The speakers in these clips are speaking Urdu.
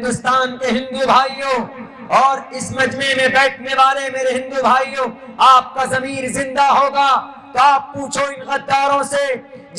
ہندوستان کے ہندو بھائیوں اور اس مجمع میں بیٹھنے والے میرے ہندو بھائیوں، آپ کا ضمیر زندہ ہوگا تو آپ پوچھو ان غداروں سے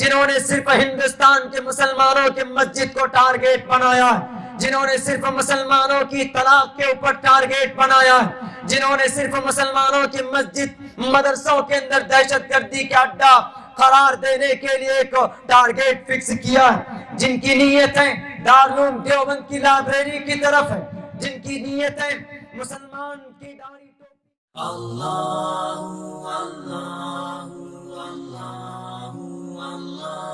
جنہوں نے صرف ہندوستان کے مسلمانوں کے مسجد کو ٹارگیٹ بنایا ہے، جنہوں نے صرف مسلمانوں کی طلاق کے اوپر ٹارگیٹ بنایا ہے، جنہوں نے صرف مسلمانوں کی مسجد مدرسوں کے اندر دہشت گردی کا اڈا قرار دینے کے لیے ایک ٹارگیٹ فکس کیا ہے، جن کی نیتیں دارالعلوم دیوبند کی لائبریری کی طرف ہے، جن کی نیتیں مسلمان کی داڑھی اللہ اللہ اللہ اللہ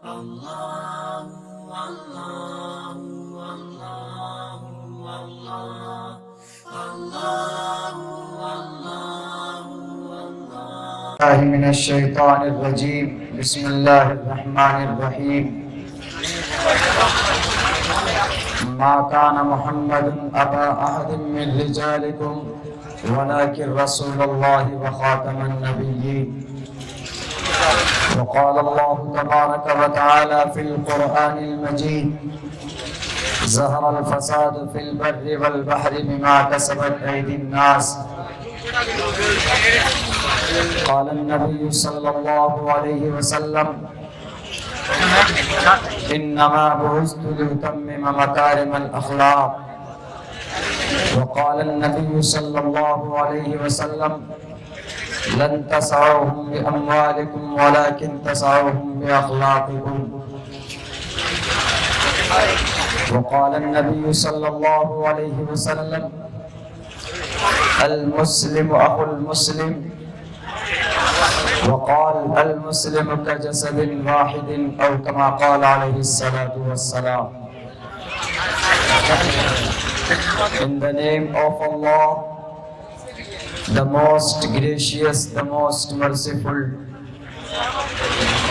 اللہ من الشیطان الرجیم بسم اللہ الرحمن الرحیم ما كان محمد ابا احد من رجالكم ولكن رسول الله وخاتم النبيين وقال الله تبارك وتعالى في القرآن المجيد ظهر الفساد في البر والبحر بما كسبت أيدي الناس قال النبي صلى الله عليه وسلم إنما بعثت لأتمم مكارم الأخلاق وقال النبي صلى الله عليه وسلم لن تسعوهم بأموالكم ولكن تسعوهم بأخلاقكم وقال النبي صلى الله عليه وسلم المسلم أخو المسلم وقال المسلم كجسد واحد أو كما قال عليه الصلاة والسلام. In the name of Allah, the most gracious, the most merciful,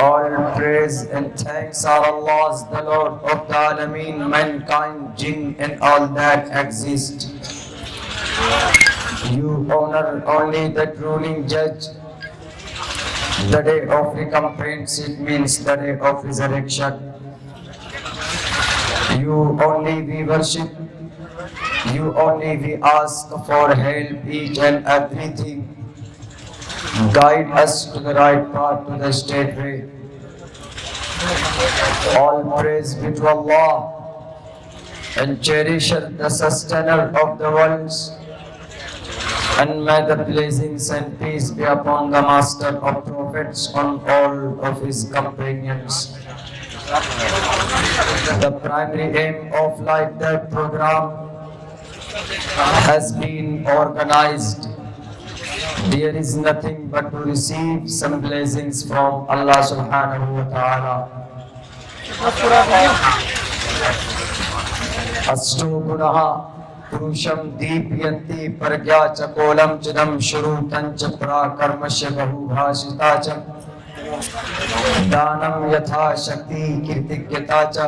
all praise and thanks are Allah's, the Lord of the Alameen, mankind, jinn and all that exist. You honor only the ruling judge. The day of recompense, it means the day of resurrection. You only we worship. You only we ask for help, each and everything. Guide us to the right path, to the straight way. All praise be to Allah and cherisher, the sustainer of the worlds. And may the blessings and peace be upon the master of prophets, on all of his companions. The primary aim of Light That program has been organized. There is nothing but to receive some blessings from Allah subhanahu wa ta'ala. Astu gunaha purusham deepyanti pragya chakolam chidam shurutan chapra karmasya bahu bhashita cha danam yatha shakti kirtikyata cha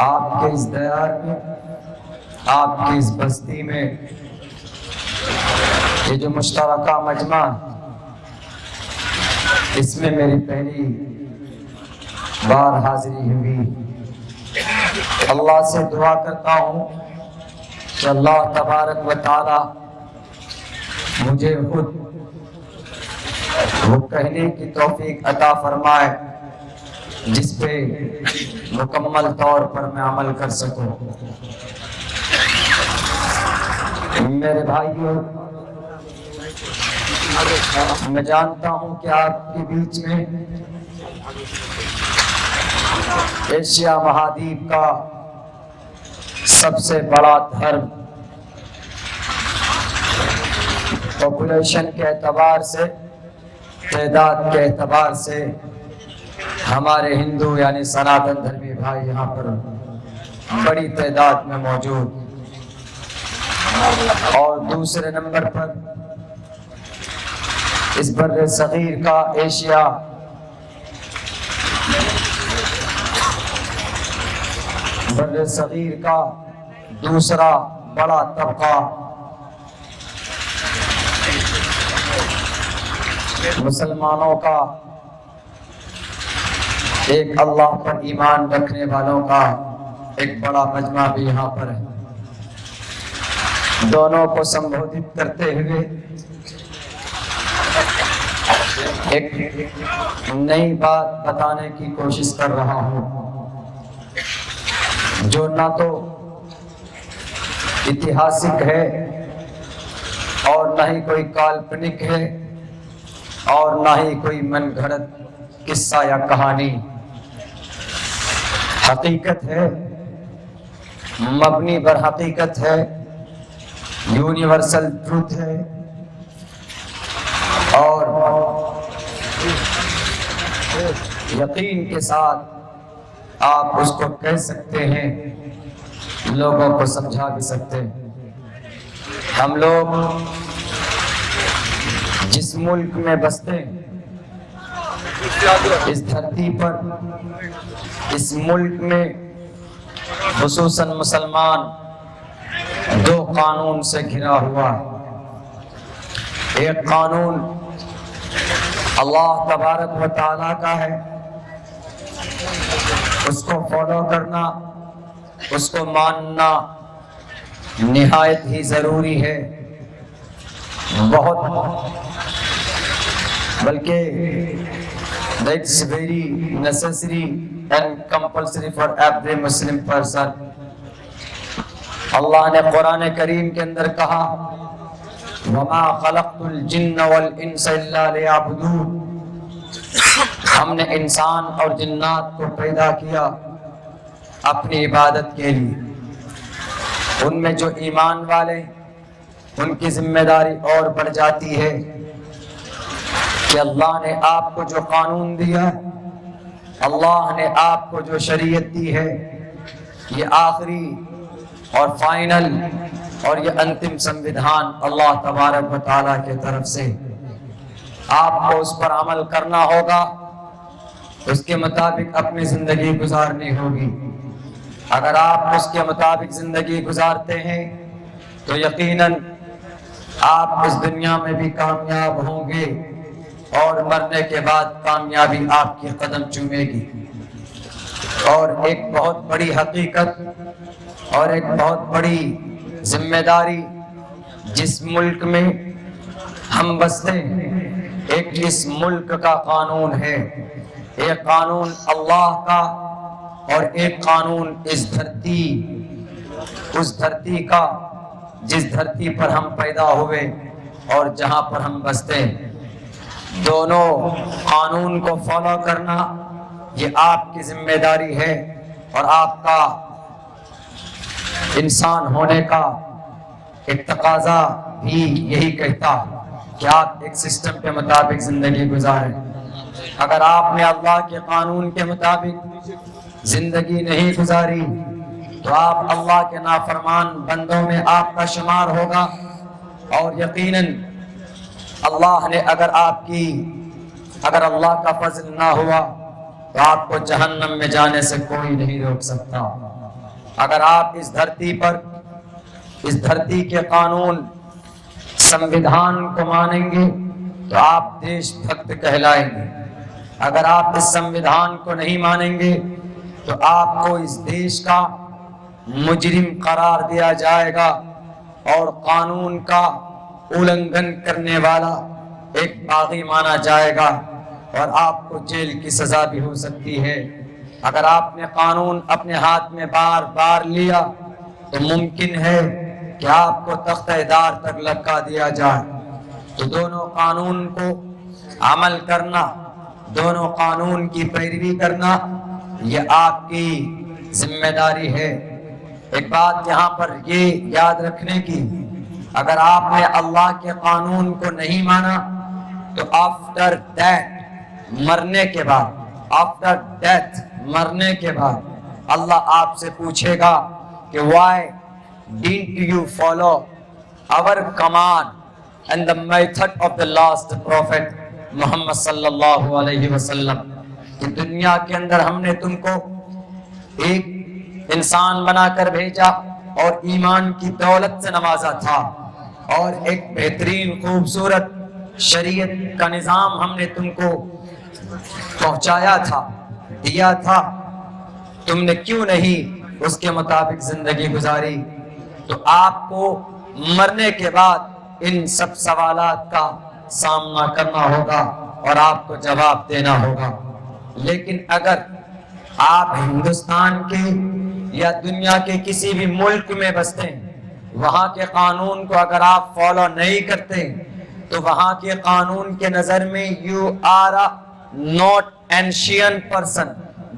آپ کے اس دیار میں، آپ کی اس بستی میں یہ جو مشترکہ مجمع، اس میں میری پہلی بار حاضری ہوئی۔ اللہ سے دعا کرتا ہوں کہ اللہ تبارک و تعالی مجھے خود وہ کہنے کی توفیق عطا فرمائے جس پہ مکمل طور پر میں عمل کر سکوں۔ میرے بھائیوں، میں جانتا ہوں کہ آپ کے بیچ میں ایشیا مہادیپ کا سب سے بڑا دھرم پاپولیشن کے اعتبار سے، تعداد کے اعتبار سے ہمارے ہندو یعنی سناتن دھرمی بھائی یہاں پر بڑی تعداد میں موجود، اور دوسرے نمبر پر اس بر صغیر کا، ایشیا بر صغیر کا دوسرا بڑا طبقہ مسلمانوں کا، ایک اللہ پر ایمان رکھنے والوں کا ایک بڑا مجمع بھی یہاں پر ہے۔ دونوں کو سمبودھت کرتے ہوئے ایک نئی بات بتانے کی کوشش کر رہا ہوں جو نہ تو اتہاسک ہے اور نہ ہی کوئی کالپنک ہے اور نہ ہی کوئی من گھڑت قصہ یا کہانی، حقیقت ہے، مبنی بر حقیقت ہے، یونیورسل ٹروتھ ہے، اور یقین کے ساتھ آپ اس کو کہہ سکتے ہیں، لوگوں کو سمجھا بھی سکتے ہیں۔ ہم لوگ جس ملک میں بستے ہیں، اس دھرتی پر، اس ملک میں خصوصاً مسلمان دو قانون سے گھرا ہوا ہے۔ ایک قانون اللہ تبارک و تعالیٰ کا ہے، اس کو فالو کرنا، اس کو ماننا نہایت ہی ضروری ہے، بہت، بلکہ that's very necessary and compulsory for every Muslim person۔ اللہ نے قرآن کریم کے اندر کہا وَمَا خَلَقْتُ الْجِنَّ وَالْإِنسَ إِلَّا لِيَعْبُدُونَ، ہم نے انسان اور جنات کو پیدا کیا اپنی عبادت کے لیے۔ ان میں جو ایمان والے، ان کی ذمہ داری اور بڑھ جاتی ہے کہ اللہ نے آپ کو جو قانون دیا، اللہ نے آپ کو جو شریعت دی ہے، یہ آخری اور فائنل اور یہ انتم سنویدھان اللہ تبارک و تعالیٰ کی طرف سے، آپ کو اس پر عمل کرنا ہوگا، اس کے مطابق اپنی زندگی گزارنی ہوگی۔ اگر آپ اس کے مطابق زندگی گزارتے ہیں تو یقیناً آپ اس دنیا میں بھی کامیاب ہوں گے اور مرنے کے بعد کامیابی آپ کی قدم چومے گی۔ اور ایک بہت بڑی حقیقت اور ایک بہت بڑی ذمہ داری جس ملک میں ہم بستے ہیں، ایک اس ملک کا قانون ہے، ایک قانون اللہ کا اور ایک قانون اس دھرتی کا جس دھرتی پر ہم پیدا ہوئے اور جہاں پر ہم بستے ہیں۔ دونوں قانون کو فالو کرنا یہ آپ کی ذمہ داری ہے، اور آپ کا انسان ہونے کا ایک تقاضا بھی یہی کہتا کہ آپ ایک سسٹم کے مطابق زندگی گزاریں۔ اگر آپ نے اللہ کے قانون کے مطابق زندگی نہیں گزاری تو آپ اللہ کے نافرمان بندوں میں آپ کا شمار ہوگا، اور یقیناً اللہ نے اگر اللہ کا فضل نہ ہوا تو آپ کو جہنم میں جانے سے کوئی نہیں روک سکتا۔ اگر آپ اس دھرتی پر، اس دھرتی کے قانون سمویدھان کو مانیں گے تو آپ دیش بھکت کہلائیں گے۔ اگر آپ اس سمویدھان کو نہیں مانیں گے تو آپ کو اس دیش کا مجرم قرار دیا جائے گا اور قانون کا النگھن کرنے والا ایک باغی مانا جائے گا اور آپ کو جیل کی سزا بھی ہو سکتی ہے۔ اگر آپ نے قانون اپنے ہاتھ میں بار بار لیا تو ممکن ہے کہ آپ کو تختہ دار تک لٹکا دیا جائے۔ تو دونوں قانون کو عمل کرنا، دونوں قانون کی پیروی کرنا، یہ آپ کی ذمہ داری ہے۔ ایک بات یہاں پر یہ یاد رکھنے کی، اگر آپ نے اللہ کے قانون کو نہیں مانا تو آفٹر ڈیتھ، مرنے کے بعد، آفٹر ڈیتھ، مرنے کے بعد اللہ آپ سے پوچھے گا کہ why didn't you follow our command and the method of the last prophet محمد صلی اللہ علیہ وسلم، کہ دنیا کے اندر ہم نے تم کو ایک انسان بنا کر بھیجا اور ایمان کی دولت سے نوازا تھا، اور ایک بہترین خوبصورت شریعت کا نظام ہم نے تم کو پہنچایا تھا، دیا تھا، تم نے کیوں نہیں اس کے مطابق زندگی گزاری؟ تو آپ کو مرنے کے بعد ان سب سوالات کا سامنا کرنا ہوگا اور آپ کو جواب دینا ہوگا۔ لیکن اگر آپ ہندوستان کے یا دنیا کے کسی بھی ملک میں بستے ہیں، وہاں کے قانون کو اگر آپ فالو نہیں کرتے تو وہاں کے قانون کے نظر میں you are a not ancient person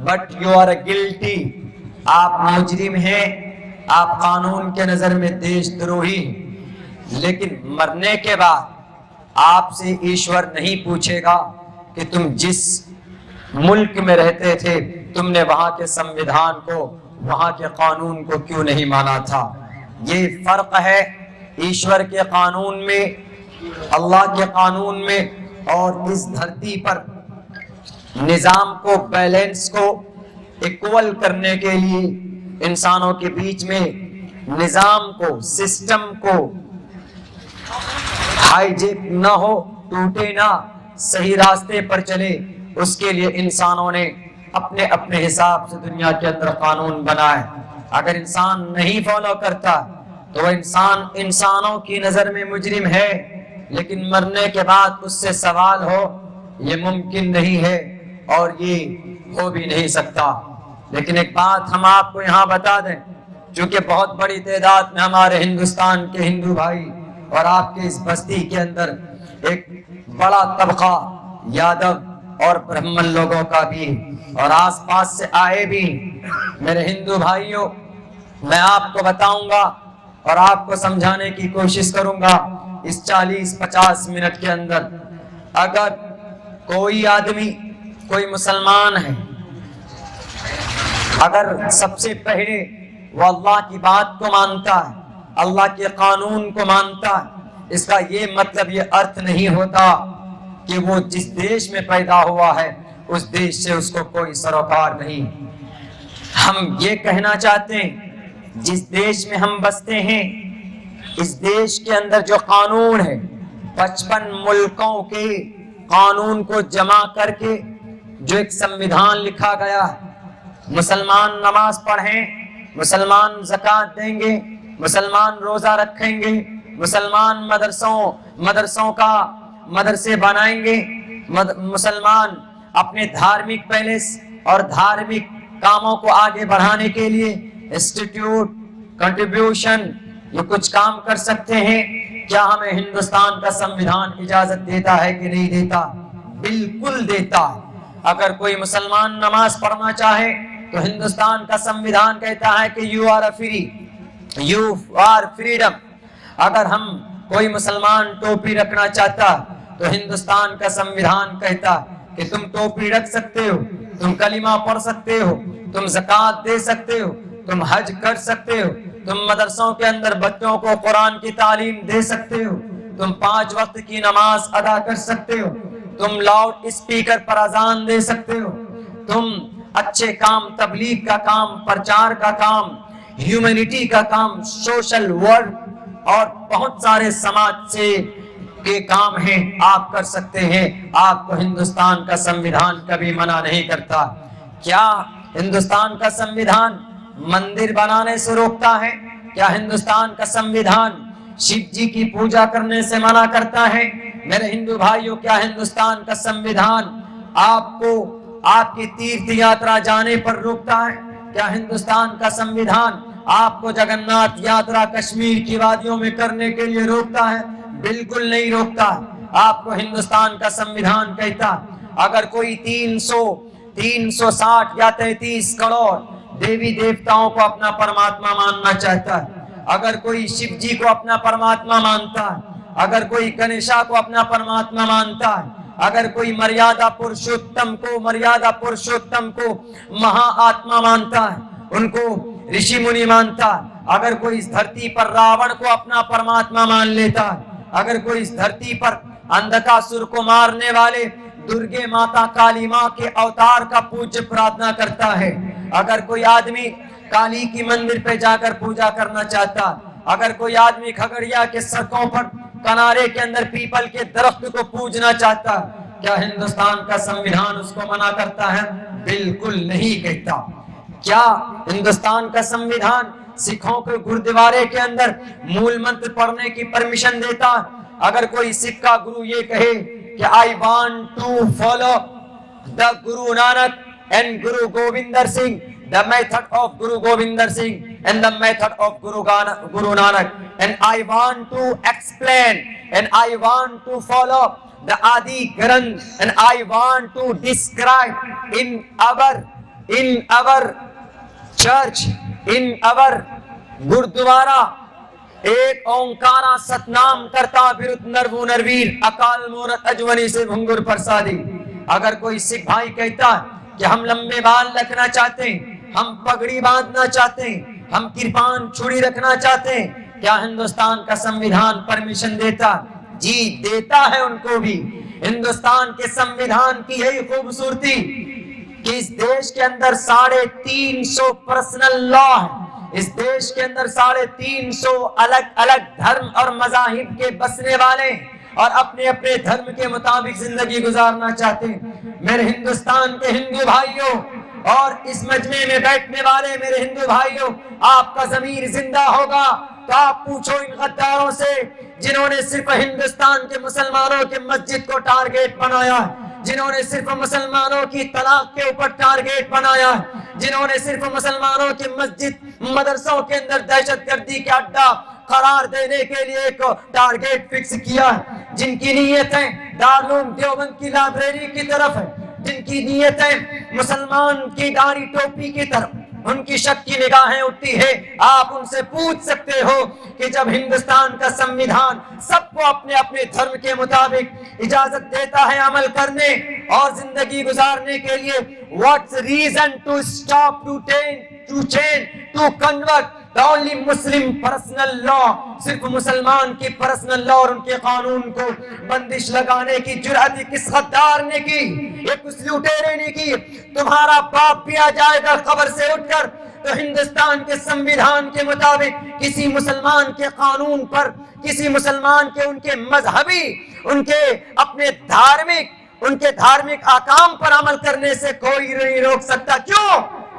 but you are a guilty، آپ مجرم ہیں، آپ قانون کے نظر میں دیش دروہی۔ لیکن مرنے کے بعد آپ سے ایشور نہیں پوچھے گا کہ تم جس ملک میں رہتے تھے تم نے وہاں کے سمویدھان کو، وہاں کے قانون کو کیوں نہیں مانا تھا۔ یہ فرق ہے ایشور کے قانون میں، اللہ کے قانون میں، اور اس دھرتی پر نظام کو، بیلنس کو ایکول کرنے کے لیے انسانوں کے بیچ میں نظام کو، سسٹم کو ہائی جیک نہ ہو، ٹوٹے نہ، صحیح راستے پر چلے، اس کے لیے انسانوں نے اپنے اپنے حساب سے دنیا کے اندر قانون بنائے۔ اگر انسان نہیں فالو کرتا تو وہ انسان انسانوں کی نظر میں مجرم ہے، لیکن مرنے کے بعد اس سے سوال ہو یہ ممکن نہیں ہے اور یہ ہو بھی نہیں سکتا۔ لیکن ایک بات ہم آپ کو یہاں بتا دیں، چونکہ بہت بڑی تعداد میں ہمارے ہندوستان کے ہندو بھائی اور آپ کے اس بستی کے اندر ایک بڑا طبقہ یادو اور برہمن لوگوں کا بھی اور آس پاس سے آئے بھی، میرے ہندو بھائیوں، میں آپ کو بتاؤں گا اور آپ کو سمجھانے کی کوشش کروں گا اس 40-50 منٹ کے اندر۔ اگر کوئی آدمی، کوئی مسلمان ہے، اگر سب سے پہلے وہ اللہ کی بات کو مانتا ہے، اللہ کے قانون کو مانتا ہے، اس کا یہ مطلب، یہ ارتھ نہیں ہوتا کہ وہ جس دیش میں پیدا ہوا ہے اس دیش سے اس کو کوئی سروکار نہیں۔ ہم یہ کہنا چاہتے ہیں جس دیش میں ہم بستے ہیں، اس دیش کے اندر جو قانون ہے، 55 ملکوں کے قانون کو جمع کر کے جو ایک سمویدھان لکھا گیا ہے، مسلمان نماز پڑھیں، مسلمان زکوٰۃ دیں گے، مسلمان روزہ رکھیں گے، مسلمان مدرسے بنائیں گے، مسلمان اپنے دھارمک پیلس اور دھارمک کاموں کو آگے بڑھانے کے لیے انسٹیٹیوٹ، کنٹریبیوشن، یہ کچھ کام کر سکتے ہیں۔ کیا ہمیں ہندوستان کا سمویدھان اجازت دیتا ہے کہ نہیں دیتا؟ بالکل دیتا ہے۔ اگر کوئی مسلمان نماز پڑھنا چاہے تو ہندوستان کا سمویدھان کہتا ہے کہ you are free, you are freedom. اگر ہم کوئی مسلمان ٹوپی رکھنا چاہتا تو ہندوستان کا سمویدھان کہتا کہ تم ٹوپی رکھ سکتے ہو، تم کلمہ پڑھ سکتے ہو، تم زکوٰۃ دے سکتے ہو، تم حج کر سکتے ہو، تم مدرسوں کے اندر بچوں کو قرآن کی تعلیم دے سکتے ہو، تم 5 وقت کی نماز ادا کر سکتے ہو، تم لاؤڈ اسپیکر پر اذان دے سکتے ہو، تم اچھے کام، تبلیغ کا کام، پرچار کا کام، ہیومینٹی کا کام، سوشل ورک اور بہت سارے سماج سے کے کام ہیں، آپ کر سکتے ہیں۔ آپ کو ہندوستان کا سنویدھان کبھی منع نہیں کرتا۔ کیا ہندوستان کا سنویدھان مندر بنانے سے روکتا ہے؟ کیا ہندوستان کا سنویدھان شیو جی کی پوجا کرنے سے منع کرتا ہے؟ میرے ہندو بھائیوں، کیا ہندوستان کا سنویدھان آپ کو آپ کی تیرتھ یاترا جانے پر روکتا ہے؟ کیا ہندوستان کا سنویدھان آپ کو جگناتھ یاترا کشمیر کی وادیوں میں کرنے کے لیے روکتا ہے؟ بالکل نہیں روکتا۔ آپ کو ہندوستان کا سنویدھان کہتا اگر کوئی 360 یا 33 کروڑ دیوی دیوتاؤں کو اپنا پرماتما ماننا چاہتا ہے، اگر کوئی شیو جی کو اپنا پرماتما مانتا ہے، اگر کوئی گنیشا کو اپنا پرماتما مانتا ہے، اگر کوئی مریادا پرشوتم کو مہا آتما مانتا ہے، ان کو رشی منی مانتا ہے، اگر کوئی اس دھرتی پر راون کو اپنا پرماتما مان لیتا ہے، اگر کوئی اس دھرتی پر اندھکاسور کو مارنے والے درگے ماتا کالی ماں کے اوتار کا پوجا پرارتھنا کرتا ہے، اگر کوئی آدمی کالی کی مندر پہ جا کر پوجا کرنا چاہتا، اگر کوئی آدمی کھگڑیا کے سڑکوں پر کنارے کے اندر پیپل کے درخت کو پوجنا چاہتا، کیا ہندوستان کا سنویدھان اس کو منع کرتا ہے؟ بالکل نہیں کہتا۔ کیا ہندوستان کا سنویدھان سکھوں کے گردوارے کے اندر مول منتر پڑھنے کی پرمیشن دیتا؟ اگر کوئی سکھ کا گرو یہ کہے کہ I want to follow the Guru Nanak and Guru Gobinder Singh, the method of Guru Gobinder Singh and the method of Guru Nanak, and I want to explain and I want to follow the Adi Granth and I want to describe in our church, in our Gurdwara, ایک اومکارا ستنام کرتا برت نرو نرویر اکال مورت اجونی سے بھنگر پرسادی۔ اگر کوئی سکھ بھائی کہتا کہ ہم لمبے بال رکھنا چاہتے ہیں، ہم پگڑی باندھنا چاہتے ہیں، ہم کرپان چھڑی رکھنا چاہتے ہیں، کیا ہندوستان کا سنویدھان پرمیشن دیتا؟ جی دیتا ہے ان کو بھی۔ ہندوستان کے سنویدھان کی یہی خوبصورتی کہ اس دیش کے اندر 350 پرسنل لا ہے، اس دیش کے اندر 350 الگ الگ دھرم اور مذاہب کے بسنے والے اور اپنے اپنے دھرم کے مطابق زندگی گزارنا چاہتے ہیں۔ میرے ہندوستان کے ہندو بھائیوں اور اس مجمع میں بیٹھنے والے میرے ہندو بھائیوں، آپ کا ضمیر زندہ ہوگا تو آپ پوچھو ان غداروں سے جنہوں نے صرف ہندوستان کے مسلمانوں کے مسجد کو ٹارگیٹ بنایا، جنہوں نے صرف مسلمانوں کی طلاق کے اوپر ٹارگیٹ بنایا، جنہوں نے صرف مسلمانوں کی مسجد مدرسوں کے اندر دہشت گردی کا اڈا قرار دینے کے لیے ایک ٹارگیٹ فکس کیا، جن کی نیتیں دارالعلوم دیوبند کی لائبریری کی طرف ہے، جن کی نیتیں مسلمان کی داڑھی ٹوپی کی طرف، ان کی شک کی نگاہیں اٹھتی ہے۔ آپ ان سے پوچھ سکتے ہو کہ جب ہندوستان کا سنویدھان سب کو اپنے اپنے دھرم کے مطابق اجازت دیتا ہے عمل کرنے اور زندگی گزارنے کے لیے، what's reason to stop, to change, to convert the only Muslim personal law؟ صرف مسلمان کی پرسنل لا اور ان کے قانون کو بندش لگانے کی جرأت کس غدار نے کی؟ یہ کس لوٹیرے نے کی؟ تمہارا باپ بھی آ جائے گا قبر سے اٹھ کر تو ہندوستان کے سنویدھان کے مطابق کسی مسلمان کے قانون پر، کسی مسلمان کے ان کے مذہبی، ان کے اپنے دھارمک احکام پر عمل کرنے سے کوئی نہیں روک سکتا۔ کیوں؟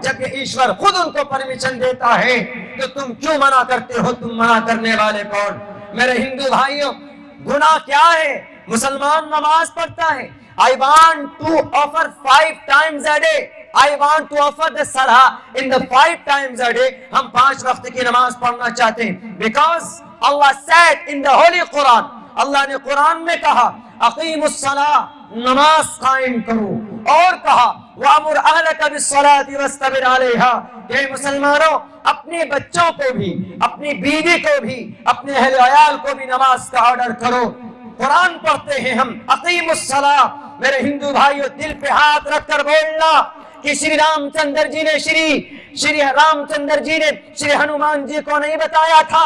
جب یہ ایشور خود ان کو پرمیشن دیتا ہے تو تم کیوں منع کرتے ہو؟ تم منع کرنے والے کون؟ میرے ہندو بھائیوں، گناہ کیا ہے؟ مسلمان نماز پڑھتا ہے، I want to offer 5 times a day. I want to offer the salah in the 5 times a day. ہم 5 وقت کی نماز پڑھنا چاہتے ہیں because Allah said in the Holy Quran، اللہ نے قرآن میں کہا اقیموا الصلاۃ، نماز قائم کرو، اور کہا وَأَمُرْ أَهْلَكَ بِالصَّلَاةِ وَاسْتَبِرْ عَلَيْهَا، کہ مسلمانوں اپنے بچوں کو بھی، اپنی بیوی کو بھی، اپنے اہل عیال کو بھی نماز کا آرڈر کرو۔ قرآن پڑھتے ہیں ہم اقیم الصلاۃ۔ میرے ہندو بھائیوں، دل پہ ہاتھ رکھ کر بولنا کہ شری رام چندر جی نے شری ہنومان جی کو نہیں بتایا تھا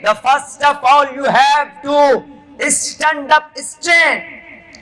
the first of all you have to stand up straight,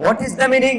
What is the meaning?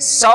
100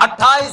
28